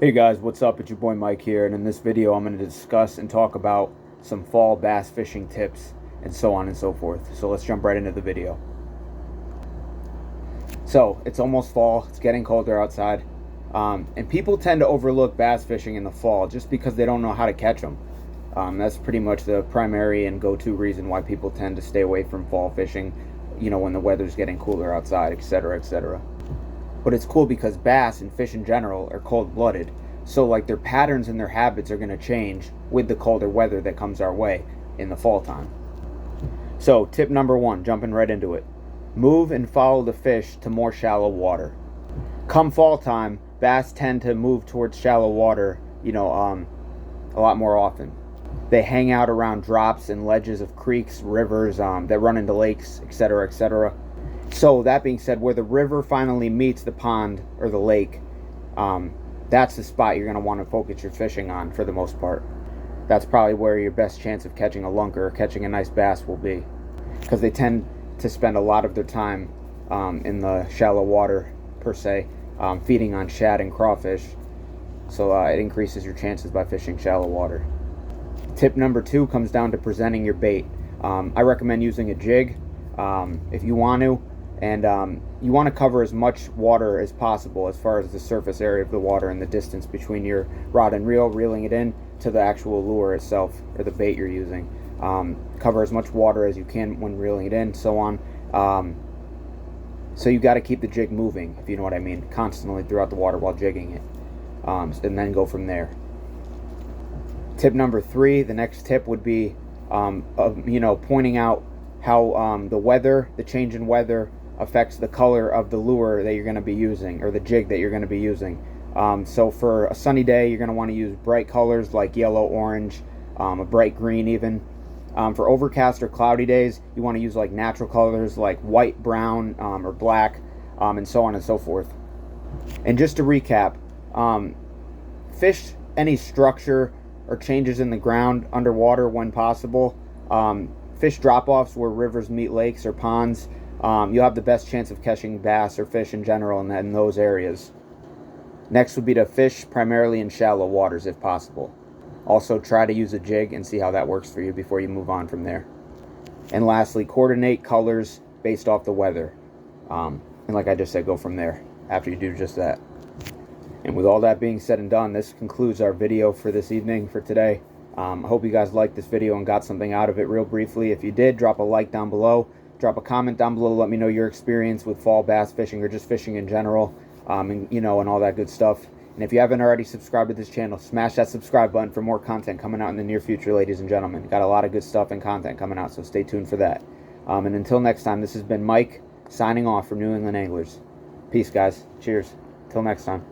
Hey guys, what's up? It's your boy Mike here, and in this video I'm going to discuss and talk about some fall bass fishing tips and so on and so forth. So let's jump right into the video. So it's almost fall, it's getting colder outside, and people tend to overlook bass fishing in the fall just because they don't know how to catch them. That's pretty much the primary and go-to reason why people tend to stay away from fall fishing, when the weather's getting cooler outside, etc., etc. But it's cool because bass and fish in general are cold-blooded. So like their patterns and their habits are going to change with the colder weather that comes our way in the fall time. So tip number one, jumping right into it. Move and follow the fish to more shallow water. Come fall time, bass tend to move towards shallow water, a lot more often. They hang out around drops and ledges of creeks, rivers that run into lakes, etc., etc. So that being said, where the river finally meets the pond or the lake, that's the spot you're going to want to focus your fishing on for the most part. That's probably where your best chance of catching a lunker or catching a nice bass will be, because they tend to spend a lot of their time in the shallow water per se, feeding on shad and crawfish. So it increases your chances by fishing shallow water. Tip number two comes down to presenting your bait. I recommend using a jig if you want to. And you want to cover as much water as possible as far as the surface area of the water and the distance between your rod and reel, reeling it in, to the actual lure itself or the bait you're using. Cover as much water as you can when reeling it in, so on. So you got to keep the jig moving, if you know what I mean, constantly throughout the water while jigging it, and then go from there. Tip number three, the next tip would be, pointing out how the change in weather affects the color of the lure that you're going to be using, or the jig that you're going to be using. So for a sunny day, you're going to want to use bright colors like yellow, orange, a bright green even. For overcast or cloudy days, you want to use like natural colors like white, brown, or black, and so on and so forth. And just to recap, fish any structure or changes in the ground underwater when possible. Fish drop-offs where rivers meet lakes or ponds. You'll have the best chance of catching bass or fish in general in those areas. Next would be to fish primarily in shallow waters if possible. Also try to use a jig and see how that works for you before you move on from there. And lastly, coordinate colors based off the weather. And like I just said, go from there after you do just that. And with all that being said and done, this concludes our video for this evening, for today. I hope you guys liked this video and got something out of it real briefly. If you did, drop a like down below. Drop a comment down below. Let me know your experience with fall bass fishing or just fishing in general, and all that good stuff. And if you haven't already subscribed to this channel, smash that subscribe button for more content coming out in the near future, ladies and gentlemen. Got a lot of good stuff and content coming out, so stay tuned for that. And until next time, this has been Mike signing off from New England Anglers. Peace, guys. Cheers. Till next time.